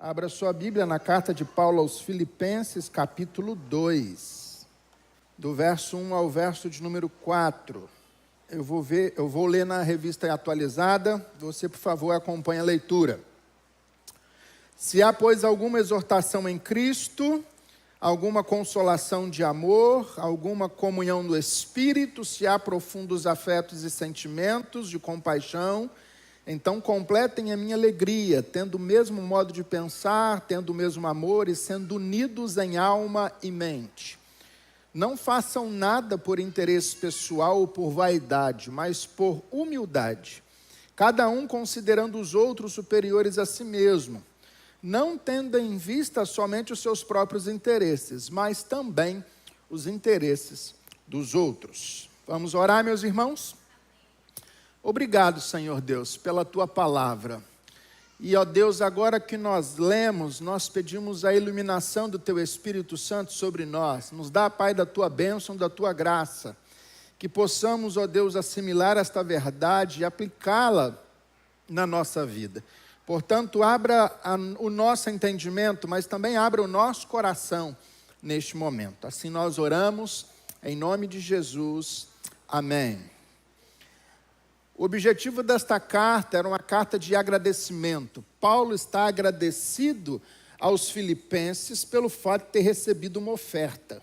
Abra sua Bíblia na carta de Paulo aos Filipenses, capítulo 2, do verso 1 ao verso de número 4. Eu vou ler na revista atualizada, você, por favor, acompanhe a leitura. Se há, pois, alguma exortação em Cristo, alguma consolação de amor, alguma comunhão do Espírito, se há profundos afetos e sentimentos de compaixão, então completem a minha alegria, tendo o mesmo modo de pensar, tendo o mesmo amor e sendo unidos em alma e mente. Não façam nada por interesse pessoal ou por vaidade, mas por humildade, cada um considerando os outros superiores a si mesmo, não tendo em vista somente os seus próprios interesses, mas também os interesses dos outros. Vamos orar, meus irmãos? Obrigado, Senhor Deus, pela Tua palavra. E, ó Deus, agora que nós lemos, nós pedimos a iluminação do Teu Espírito Santo sobre nós. Nos dá, Pai, da Tua bênção, da Tua graça. Que possamos, ó Deus, assimilar esta verdade e aplicá-la na nossa vida. Portanto, abra o nosso entendimento, mas também abra o nosso coração neste momento. Assim nós oramos, em nome de Jesus. Amém. O objetivo desta carta era uma carta de agradecimento. Paulo está agradecido aos filipenses pelo fato de ter recebido uma oferta.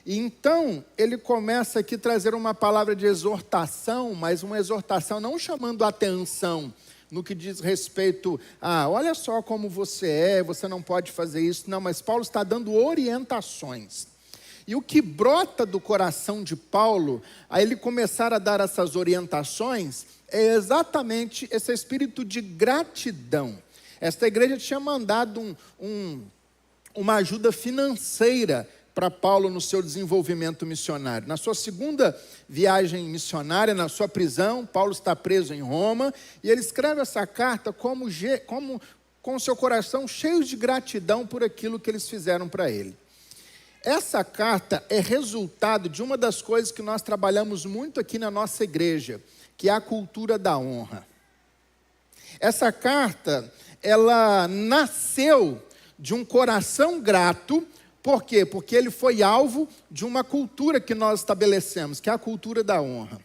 E então, ele começa aqui a trazer uma palavra de exortação, mas uma exortação não chamando a atenção no que diz respeito a, olha só como você não pode fazer isso. Não, mas Paulo está dando orientações. E o que brota do coração de Paulo, a ele começar a dar essas orientações, é exatamente esse espírito de gratidão. Esta igreja tinha mandado uma ajuda financeira para Paulo no seu desenvolvimento missionário. Na sua segunda viagem missionária, na sua prisão, Paulo está preso em Roma, e ele escreve essa carta com seu coração cheio de gratidão por aquilo que eles fizeram para ele. Essa carta é resultado de uma das coisas que nós trabalhamos muito aqui na nossa igreja, que é a cultura da honra. Essa carta, ela nasceu de um coração grato. Por quê? Porque ele foi alvo de uma cultura que nós estabelecemos, que é a cultura da honra.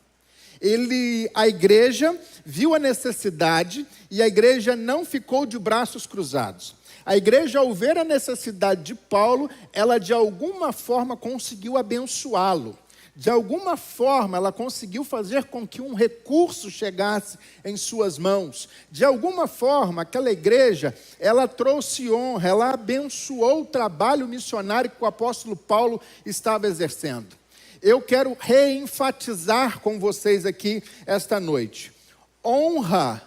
A igreja viu a necessidade e a igreja não ficou de braços cruzados. A igreja, ao ver a necessidade de Paulo, ela de alguma forma conseguiu abençoá-lo. De alguma forma, ela conseguiu fazer com que um recurso chegasse em suas mãos. De alguma forma, aquela igreja, ela trouxe honra, ela abençoou o trabalho missionário que o apóstolo Paulo estava exercendo. Eu quero reenfatizar com vocês aqui esta noite. Honra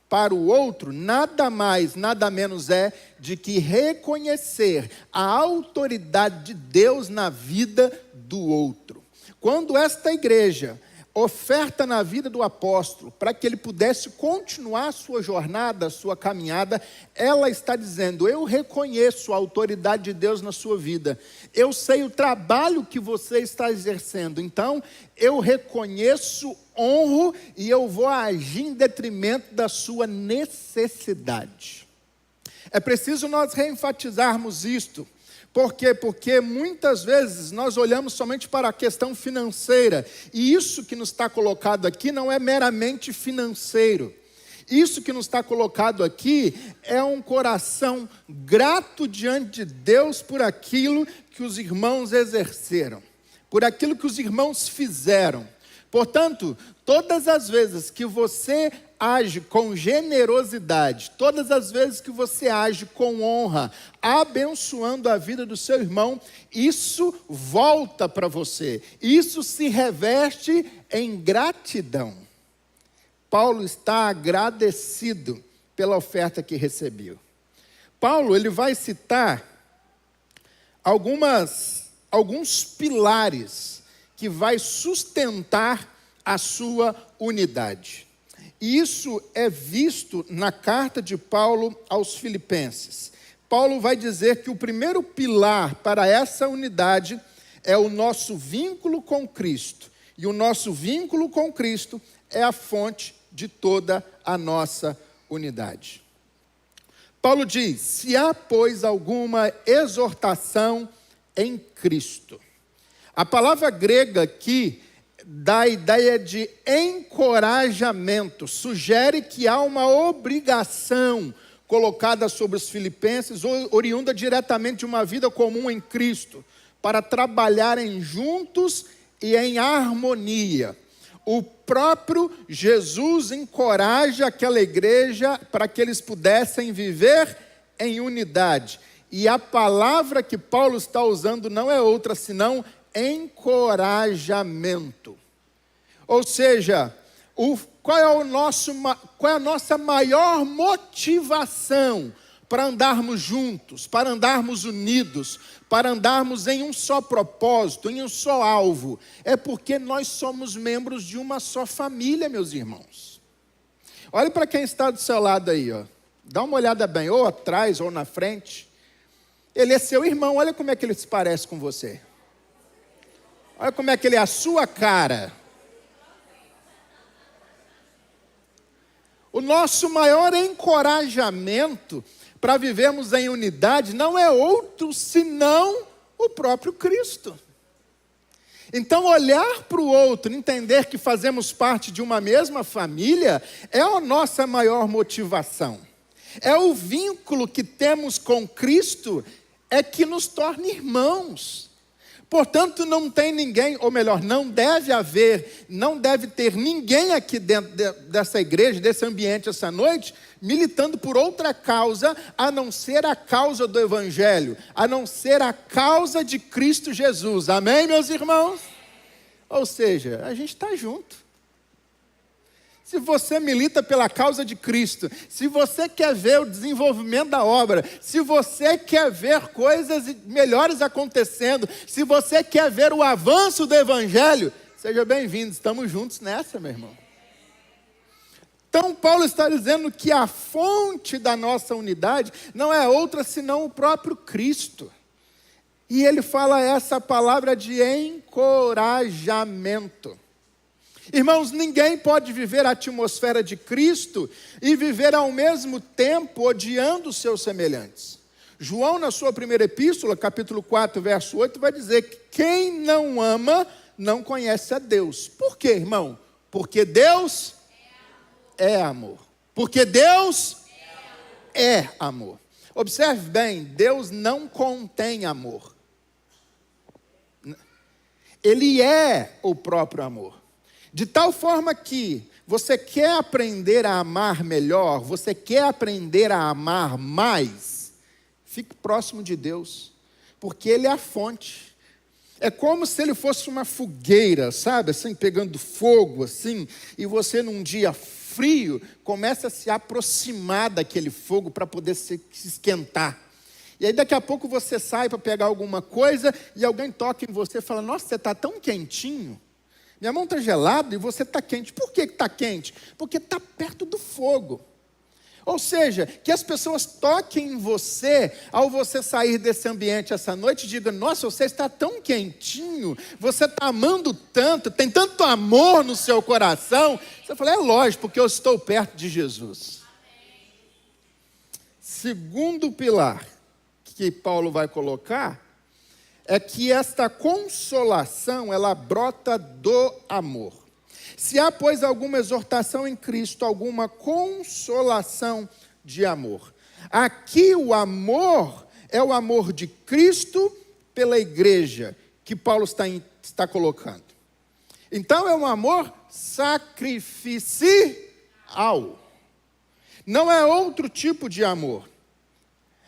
para o outro, nada mais, nada menos é de que reconhecer a autoridade de Deus na vida do outro. Quando esta igreja oferta na vida do apóstolo, para que ele pudesse continuar a sua jornada, a sua caminhada, ela está dizendo, eu reconheço a autoridade de Deus na sua vida, eu sei o trabalho que você está exercendo, então eu reconheço, honro e eu vou agir em detrimento da sua necessidade. É preciso nós reenfatizarmos isto. Por quê? Porque muitas vezes nós olhamos somente para a questão financeira, e isso que nos está colocado aqui não é meramente financeiro. Isso que nos está colocado aqui é um coração grato diante de Deus por aquilo que os irmãos exerceram, por aquilo que os irmãos fizeram. Portanto, todas as vezes que você age com generosidade, todas as vezes que você age com honra, abençoando a vida do seu irmão, isso volta para você, isso se reveste em gratidão. Paulo está agradecido pela oferta que recebeu. Paulo, ele vai citar alguns pilares que vai sustentar a sua unidade. E isso é visto na carta de Paulo aos Filipenses. Paulo vai dizer que o primeiro pilar para essa unidade é o nosso vínculo com Cristo. E o nosso vínculo com Cristo é a fonte de toda a nossa unidade. Paulo diz: se há, pois, alguma exortação em Cristo. A palavra grega aqui dá a ideia de encorajamento, sugere que há uma obrigação colocada sobre os filipenses, oriunda diretamente de uma vida comum em Cristo, para trabalharem juntos e em harmonia. O próprio Jesus encoraja aquela igreja para que eles pudessem viver em unidade. E a palavra que Paulo está usando não é outra senão encorajamento. Ou seja, qual é a nossa maior motivação para andarmos juntos, para andarmos unidos, para andarmos em um só propósito, em um só alvo? É porque nós somos membros de uma só família, meus irmãos. Olhe para quem está do seu lado aí, ó. Dá uma olhada bem, ou atrás ou na frente. Ele é seu irmão, olha como é que ele se parece com você. Olha como é que ele é a sua cara. O nosso maior encorajamento para vivermos em unidade não é outro senão o próprio Cristo. Então, olhar para o outro, entender que fazemos parte de uma mesma família, é a nossa maior motivação. É o vínculo que temos com Cristo, é que nos torna irmãos. Portanto, não tem ninguém, ou melhor, não deve ter ninguém aqui dentro dessa igreja, desse ambiente essa noite, militando por outra causa, a não ser a causa do Evangelho, a não ser a causa de Cristo Jesus. Amém, meus irmãos? Ou seja, a gente está junto. Se você milita pela causa de Cristo, se você quer ver o desenvolvimento da obra, se você quer ver coisas melhores acontecendo, se você quer ver o avanço do Evangelho, seja bem-vindo, estamos juntos nessa, meu irmão. Então, Paulo está dizendo que a fonte da nossa unidade não é outra senão o próprio Cristo. E ele fala essa palavra de encorajamento. Irmãos, ninguém pode viver a atmosfera de Cristo e viver ao mesmo tempo odiando os seus semelhantes. João, na sua primeira epístola, capítulo 4, verso 8, vai dizer que quem não ama não conhece a Deus. Por quê, irmão? Porque Deus é amor. Porque Deus é amor. Observe bem, Deus não contém amor. Ele é o próprio amor. De tal forma que você quer aprender a amar melhor, você quer aprender a amar mais, fique próximo de Deus, porque Ele é a fonte. É como se Ele fosse uma fogueira, sabe, assim, pegando fogo, assim, e você num dia frio, começa a se aproximar daquele fogo para poder se esquentar. E aí daqui a pouco você sai para pegar alguma coisa, e alguém toca em você e fala: nossa, você está tão quentinho. Minha mão está gelada e você está quente. Por que está quente? Porque está perto do fogo. Ou seja, que as pessoas toquem em você, ao você sair desse ambiente essa noite, e digam: nossa, você está tão quentinho, você está amando tanto, tem tanto amor no seu coração. Você fala: é lógico, porque eu estou perto de Jesus. Segundo pilar que Paulo vai colocar, é que esta consolação, ela brota do amor. Se há, pois, alguma exortação em Cristo, alguma consolação de amor. Aqui o amor é o amor de Cristo pela igreja, que Paulo está colocando. Então é um amor sacrificial. Não é outro tipo de amor.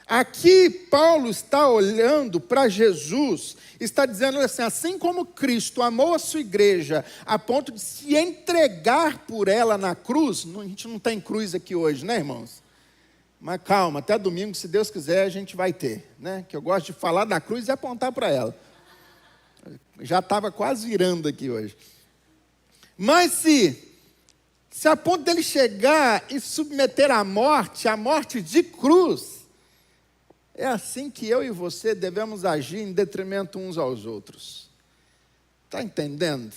Aqui Paulo está olhando para Jesus, está dizendo assim como Cristo amou a sua igreja a ponto de se entregar por ela na cruz. A gente não tem cruz aqui hoje, né, irmãos? Mas calma, até domingo, se Deus quiser, a gente vai ter, né? Que eu gosto de falar da cruz e apontar para ela. Já estava quase virando aqui hoje. Mas se a ponto dele chegar e submeter à morte de cruz, é assim que eu e você devemos agir em detrimento uns aos outros. Está entendendo?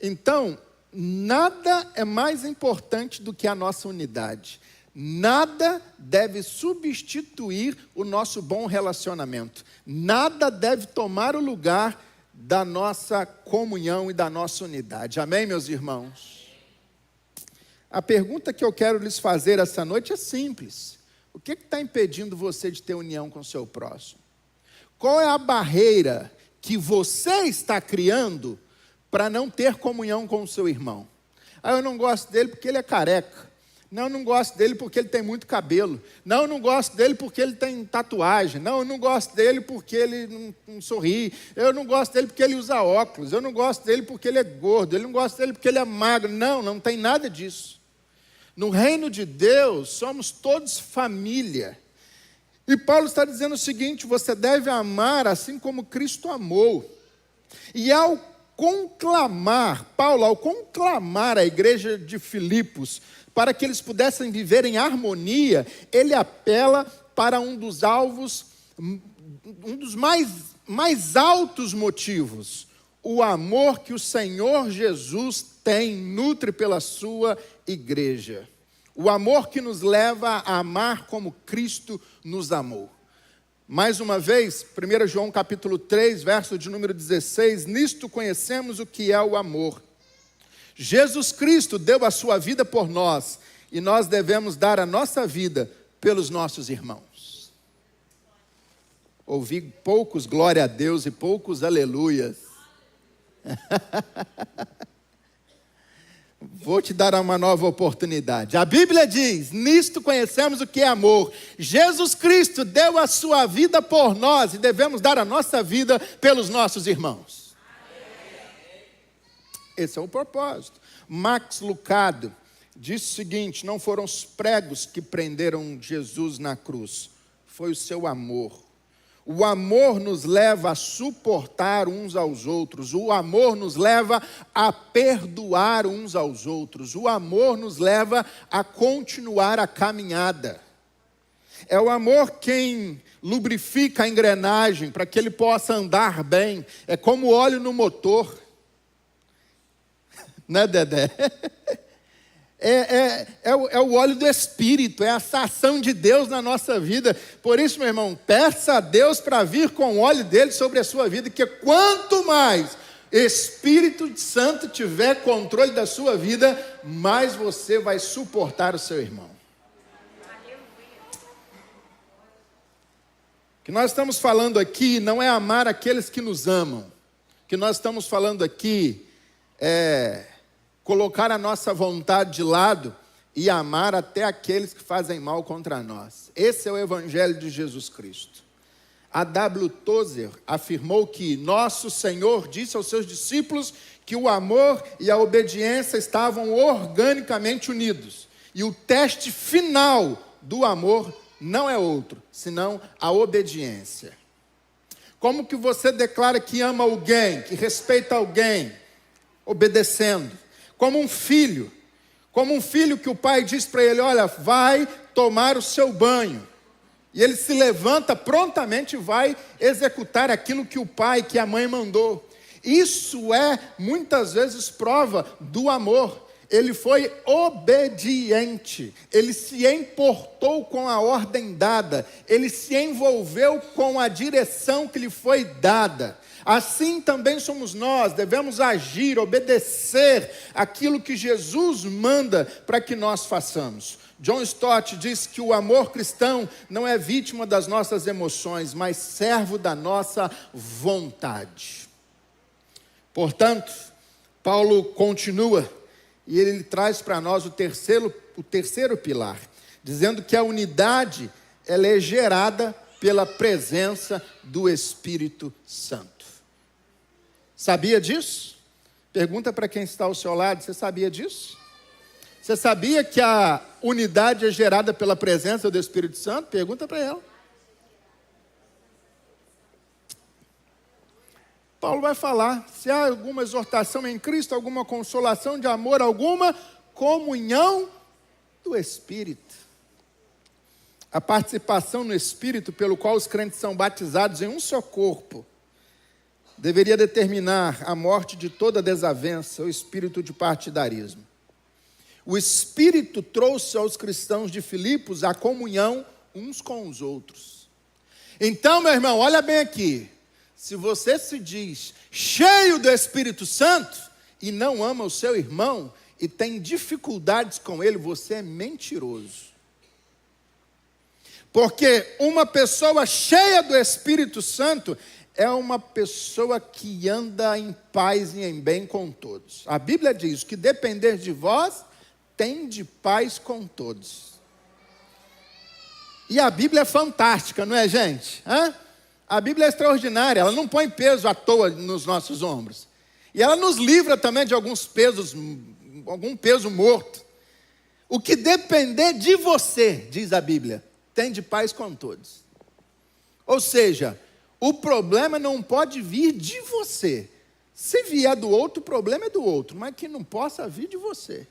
Então, nada é mais importante do que a nossa unidade. Nada deve substituir o nosso bom relacionamento. Nada deve tomar o lugar da nossa comunhão e da nossa unidade. Amém, meus irmãos? A pergunta que eu quero lhes fazer essa noite é simples. O que está impedindo você de ter união com o seu próximo? Qual é a barreira que você está criando para não ter comunhão com o seu irmão? Eu não gosto dele porque ele é careca. Não, eu não gosto dele porque ele tem muito cabelo. Não, eu não gosto dele porque ele tem tatuagem. Não, eu não gosto dele porque ele não sorri. Eu não gosto dele porque ele usa óculos. Eu não gosto dele porque ele é gordo. Eu não gosto dele porque ele é magro. Não, não tem nada disso. No reino de Deus, somos todos família. E Paulo está dizendo o seguinte: você deve amar assim como Cristo amou. E ao conclamar a igreja de Filipos, para que eles pudessem viver em harmonia, ele apela para um dos alvos, um dos mais altos motivos: o amor que o Senhor Jesus nutre pela sua igreja. O amor que nos leva a amar como Cristo nos amou. Mais uma vez, 1 João capítulo 3, verso de número 16, nisto conhecemos o que é o amor. Jesus Cristo deu a sua vida por nós, e nós devemos dar a nossa vida pelos nossos irmãos. Ouvi poucos glória a Deus e poucos aleluias. Vou te dar uma nova oportunidade. A Bíblia diz: nisto conhecemos o que é amor. Jesus Cristo deu a sua vida por nós, e devemos dar a nossa vida pelos nossos irmãos. Esse é o propósito. Max Lucado disse o seguinte: não foram os pregos que prenderam Jesus na cruz, foi o seu amor. O amor nos leva a suportar uns aos outros. O amor nos leva a perdoar uns aos outros. O amor nos leva a continuar a caminhada. É o amor quem lubrifica a engrenagem para que ele possa andar bem. É como óleo no motor. Né, Dedé? É o óleo do Espírito, é essa ação de Deus na nossa vida. Por isso, meu irmão, peça a Deus para vir com o óleo dele sobre a sua vida, que quanto mais Espírito Santo tiver controle da sua vida, mais você vai suportar o seu irmão. O que nós estamos falando aqui não é amar aqueles que nos amam. O que nós estamos falando aqui é colocar a nossa vontade de lado e amar até aqueles que fazem mal contra nós. Esse é o Evangelho de Jesus Cristo. A W. Tozer afirmou que nosso Senhor disse aos seus discípulos que o amor e a obediência estavam organicamente unidos. E o teste final do amor não é outro, senão a obediência. Como que você declara que ama alguém, que respeita alguém? Obedecendo. Como um filho que o pai diz para ele: olha, vai tomar o seu banho. E ele se levanta prontamente e vai executar aquilo que o pai, que a mãe mandou. Isso é, muitas vezes, prova do amor. Ele foi obediente, ele se importou com a ordem dada, ele se envolveu com a direção que lhe foi dada. Assim também somos nós, devemos agir, obedecer aquilo que Jesus manda para que nós façamos. John Stott diz que o amor cristão não é vítima das nossas emoções, mas servo da nossa vontade. Portanto, Paulo continua e ele traz para nós o terceiro pilar, dizendo que a unidade ela é gerada pela presença do Espírito Santo. Sabia disso? Pergunta para quem está ao seu lado: você sabia disso? Você sabia que a unidade é gerada pela presença do Espírito Santo? Pergunta para ela. Paulo vai falar se há alguma exortação em Cristo, alguma consolação de amor, alguma comunhão do Espírito. A participação no Espírito pelo qual os crentes são batizados em um só corpo deveria determinar a morte de toda desavença, o espírito de partidarismo. o Espírito trouxe aos cristãos de Filipos a comunhão uns com os outros. Então, meu irmão, olha bem aqui. Se você se diz cheio do Espírito Santo e não ama o seu irmão e tem dificuldades com ele, você é mentiroso. Porque uma pessoa cheia do Espírito Santo é uma pessoa que anda em paz e em bem com todos. A Bíblia diz que depender de vós, tende paz com todos. E a Bíblia é fantástica, não é, gente? A Bíblia é extraordinária, ela não põe peso à toa nos nossos ombros. E ela nos livra também de algum peso morto. O que depender de você, diz a Bíblia, tende paz com todos. Ou seja, o problema não pode vir de você. Se vier do outro, o problema é do outro, mas que não possa vir de você.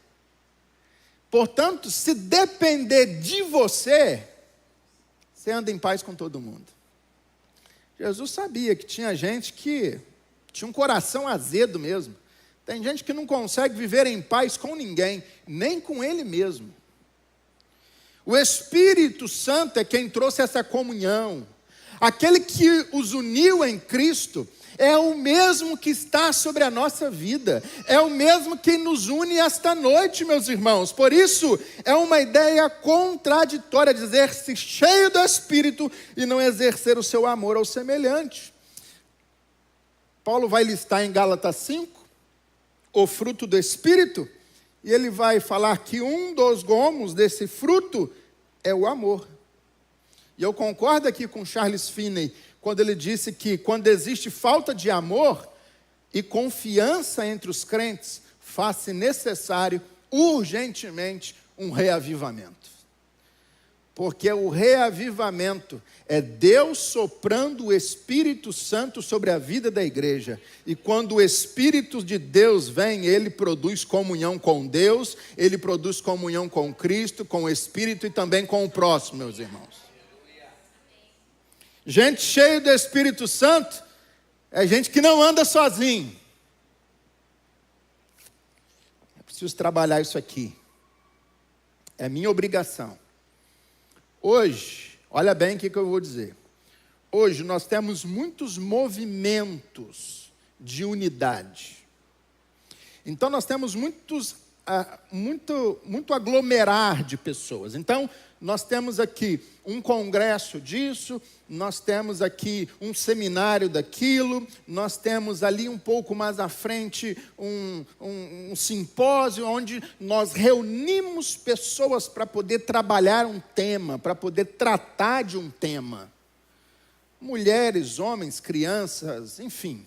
Portanto, se depender de você, você anda em paz com todo mundo. Jesus sabia que tinha gente que tinha um coração azedo mesmo. Tem gente que não consegue viver em paz com ninguém, nem com ele mesmo. O Espírito Santo é quem trouxe essa comunhão. Aquele que os uniu em Cristo é o mesmo que está sobre a nossa vida. É o mesmo que nos une esta noite, meus irmãos. Por isso, é uma ideia contraditória dizer-se cheio do Espírito e não exercer o seu amor ao semelhante. Paulo vai listar em Gálatas 5 o fruto do Espírito, e ele vai falar que um dos gomos desse fruto é o amor. E eu concordo aqui com Charles Finney, quando ele disse que quando existe falta de amor e confiança entre os crentes, faz-se necessário, urgentemente, um reavivamento. Porque o reavivamento é Deus soprando o Espírito Santo sobre a vida da igreja. E quando o Espírito de Deus vem, ele produz comunhão com Deus, ele produz comunhão com Cristo, com o Espírito e também com o próximo, meus irmãos. Gente cheia do Espírito Santo é gente que não anda sozinho. Eu preciso trabalhar isso aqui. É minha obrigação. Hoje, olha bem o que eu vou dizer. Hoje nós temos muitos movimentos de unidade. Então nós temos muito aglomerar de pessoas. Então nós temos aqui um congresso disso, nós temos aqui um seminário daquilo, nós temos ali um pouco mais à frente um simpósio onde nós reunimos pessoas para poder trabalhar um tema, para poder tratar de um tema. Mulheres, homens, crianças, enfim.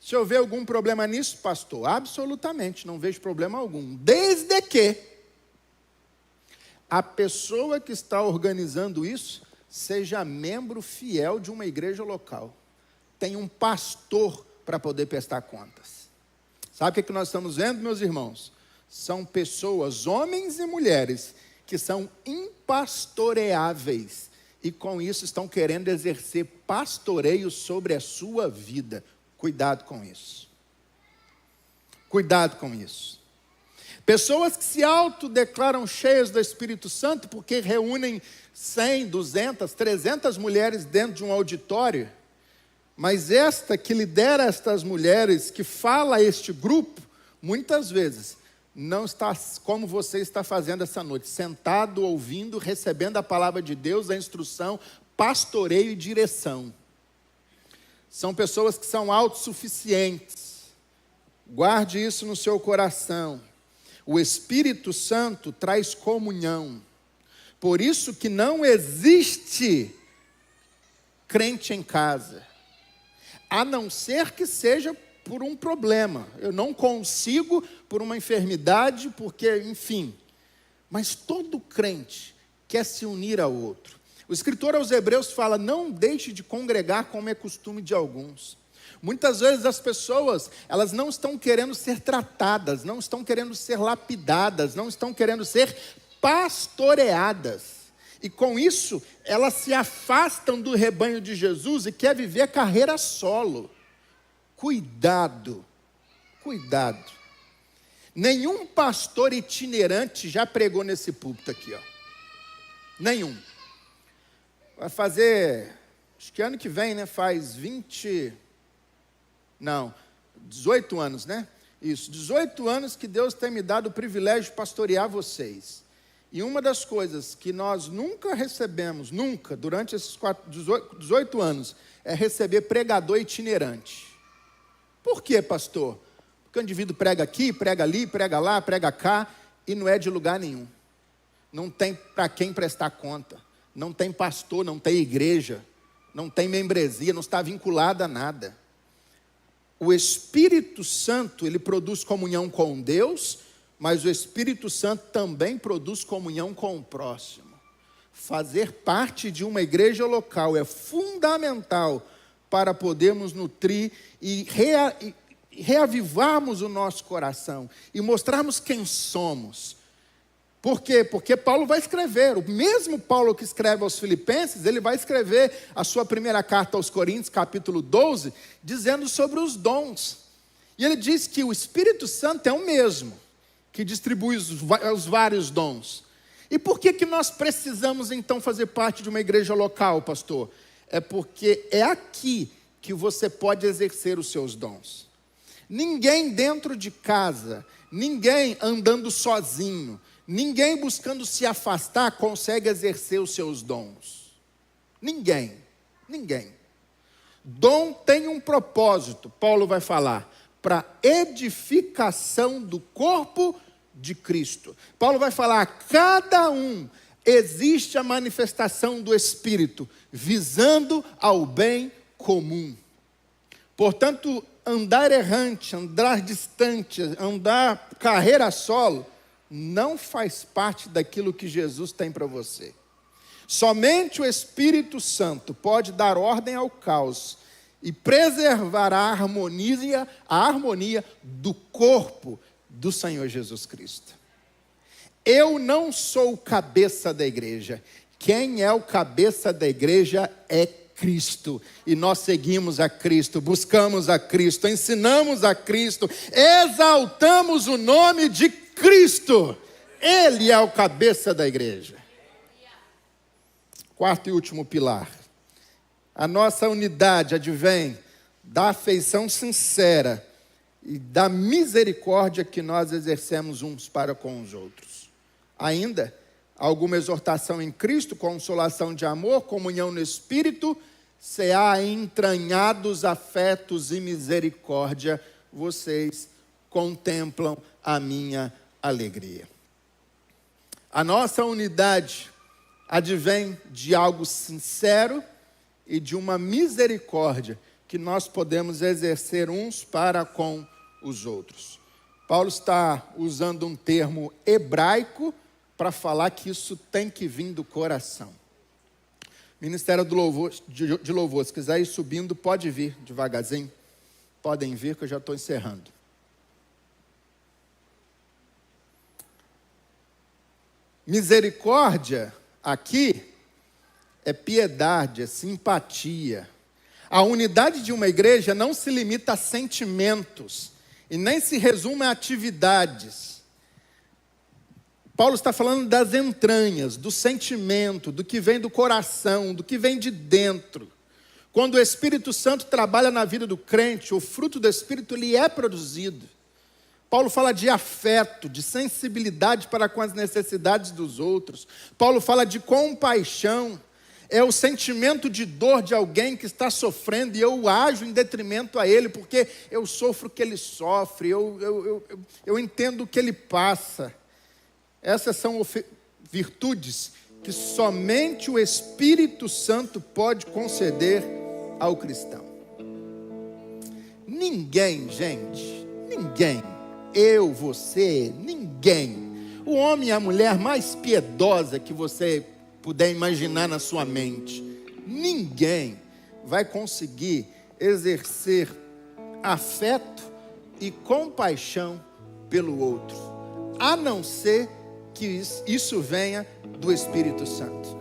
Se houver algum problema nisso, pastor, absolutamente, não vejo problema algum. Desde que a pessoa que está organizando isso seja membro fiel de uma igreja local. Tem um pastor para poder prestar contas. Sabe o que nós estamos vendo, meus irmãos? São pessoas, homens e mulheres, que são impastoreáveis. E com isso estão querendo exercer pastoreio sobre a sua vida. Cuidado com isso. Cuidado com isso. Pessoas que se autodeclaram cheias do Espírito Santo porque reúnem 100, 200, 300 mulheres dentro de um auditório, mas esta que lidera estas mulheres, que fala a este grupo, muitas vezes não está como você está fazendo essa noite, sentado, ouvindo, recebendo a palavra de Deus, a instrução, pastoreio e direção. São pessoas que são autossuficientes. Guarde isso no seu coração. O Espírito Santo traz comunhão. Por isso que não existe crente em casa, a não ser que seja por um problema. Eu não consigo por uma enfermidade, porque, enfim. Mas todo crente quer se unir ao outro. O escritor aos Hebreus fala, não deixe de congregar como é costume de alguns. Muitas vezes as pessoas, elas não estão querendo ser tratadas, não estão querendo ser lapidadas, não estão querendo ser pastoreadas. E com isso, elas se afastam do rebanho de Jesus e querem viver carreira solo. Cuidado, cuidado. Nenhum pastor itinerante já pregou nesse púlpito aqui, ó. Nenhum. Vai fazer, acho que ano que vem, né? Faz 18 anos, né? Isso, 18 anos que Deus tem me dado o privilégio de pastorear vocês. E uma das coisas que nós nunca recebemos, durante esses 18 anos, é receber pregador itinerante. Por quê, pastor? Porque o indivíduo prega aqui, prega ali, prega lá, prega cá, e não é de lugar nenhum. Não tem para quem prestar conta. Não tem pastor, não tem igreja, não tem membresia, não está vinculado a nada. O Espírito Santo, ele produz comunhão com Deus, mas o Espírito Santo também produz comunhão com o próximo. Fazer parte de uma igreja local é fundamental para podermos nutrir e reavivarmos o nosso coração e mostrarmos quem somos. Por quê? Porque Paulo vai escrever, o mesmo Paulo que escreve aos Filipenses, ele vai escrever a sua primeira carta aos Coríntios, capítulo 12, dizendo sobre os dons. E ele diz que o Espírito Santo é o mesmo, que distribui os vários dons. E por que nós precisamos então fazer parte de uma igreja local, pastor? É porque é aqui que você pode exercer os seus dons. Ninguém dentro de casa, ninguém andando sozinho, ninguém buscando se afastar consegue exercer os seus dons. Ninguém. Dom tem um propósito, Paulo vai falar, para edificação do corpo de Cristo. Paulo vai falar, cada um existe a manifestação do Espírito, visando ao bem comum. Portanto, andar errante, andar distante, andar carreira solo, não faz parte daquilo que Jesus tem para você. Somente o Espírito Santo pode dar ordem ao caos e preservar a harmonia do corpo do Senhor Jesus Cristo. Eu não sou o cabeça da igreja. Quem é o cabeça da igreja é Cristo. E nós seguimos a Cristo, buscamos a Cristo, ensinamos a Cristo, exaltamos o nome de Cristo. Ele é o cabeça da igreja. Quarto e último pilar. A nossa unidade advém da afeição sincera e da misericórdia que nós exercemos uns para com os outros. Ainda, alguma exortação em Cristo, consolação de amor, comunhão no Espírito, se há entranhados afetos e misericórdia, vocês contemplam a minha alegria. A nossa unidade advém de algo sincero e de uma misericórdia que nós podemos exercer uns para com os outros. Paulo está usando um termo hebraico para falar que isso tem que vir do coração. Ministério de Louvor, se quiser ir subindo, pode vir devagarzinho. Podem vir que eu já estou encerrando. Misericórdia, aqui, é piedade, é simpatia. A unidade de uma igreja não se limita a sentimentos e nem se resume a atividades. Paulo está falando das entranhas, do sentimento, do que vem do coração, do que vem de dentro. Quando o Espírito Santo trabalha na vida do crente, o fruto do Espírito lhe é produzido. Paulo fala de afeto, de sensibilidade para com as necessidades dos outros. Paulo fala de compaixão. É o sentimento de dor de alguém que está sofrendo e eu ajo em detrimento a ele, porque eu sofro o que ele sofre, eu entendo o que ele passa. Essas são virtudes que somente o Espírito Santo pode conceder ao cristão. Ninguém, gente, ninguém, eu, você, ninguém, o homem e a mulher mais piedosa que você puder imaginar na sua mente, ninguém vai conseguir exercer afeto e compaixão pelo outro, a não ser que isso venha do Espírito Santo.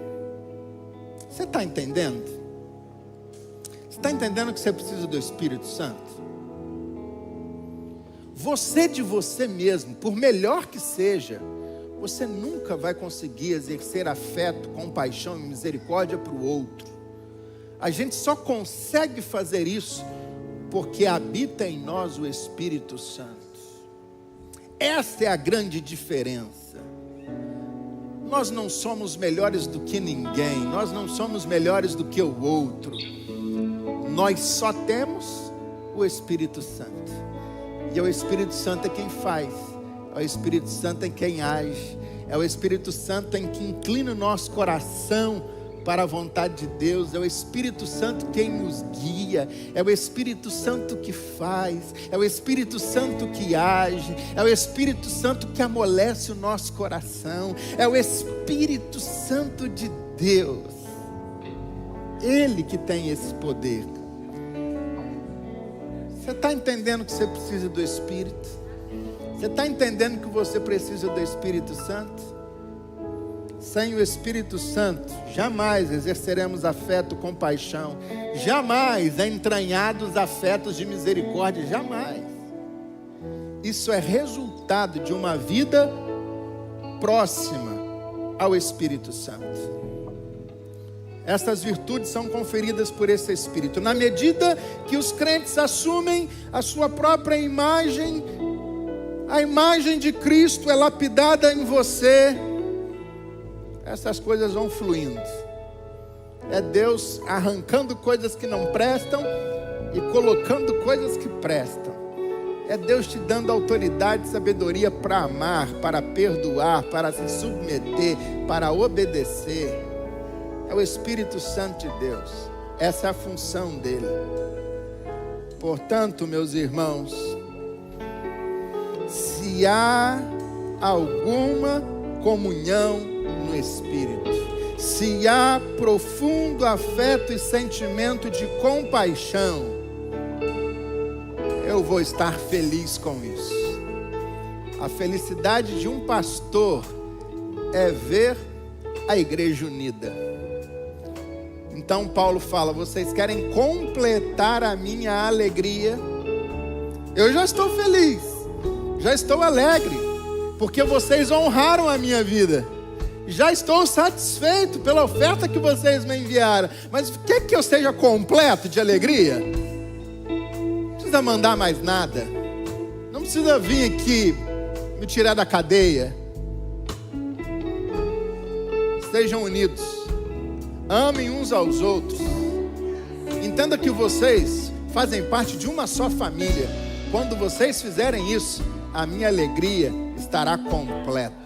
Você está entendendo? Você está entendendo que você precisa do Espírito Santo? você de você mesmo, por melhor que seja, você nunca vai conseguir exercer afeto, compaixão e misericórdia para o outro. A gente só consegue fazer isso porque habita em nós o Espírito Santo. Essa é a grande diferença. Nós não somos melhores do que ninguém, nós não somos melhores do que o outro. Nós só temos o Espírito Santo. E é o Espírito Santo é quem faz, é o Espírito Santo é quem age, é o Espírito Santo em que inclina o nosso coração para a vontade de Deus, é o Espírito Santo quem nos guia, é o Espírito Santo que faz, é o Espírito Santo que age, é o Espírito Santo que amolece o nosso coração, é o Espírito Santo de Deus, Ele que tem esse poder. Você está entendendo que você precisa do Espírito? Você está entendendo que você precisa do Espírito Santo? Sem o Espírito Santo, jamais exerceremos afeto, compaixão, jamais entranhados afetos de misericórdia, jamais. Isso é resultado de uma vida próxima ao Espírito Santo. Essas virtudes são conferidas por esse Espírito. Na medida que os crentes assumem a sua própria imagem, a imagem de Cristo é lapidada em você, essas coisas vão fluindo. É Deus arrancando coisas que não prestam e colocando coisas que prestam. É Deus te dando autoridade e sabedoria para amar, para perdoar, para se submeter, para obedecer. É o Espírito Santo de Deus. Essa é a função dele. Portanto, meus irmãos, se há alguma comunhão no Espírito, se há profundo afeto e sentimento de compaixão, eu vou estar feliz com isso. A felicidade de um pastor é ver a igreja unida. Então Paulo fala: vocês querem completar a minha alegria? Eu já estou feliz, já estou alegre, porque vocês honraram a minha vida. Já estou satisfeito pela oferta que vocês me enviaram. Mas quer que eu seja completo de alegria? Não precisa mandar mais nada. Não precisa vir aqui me tirar da cadeia. Estejam unidos. Amem uns aos outros. Entenda que vocês fazem parte de uma só família. Quando vocês fizerem isso, a minha alegria estará completa.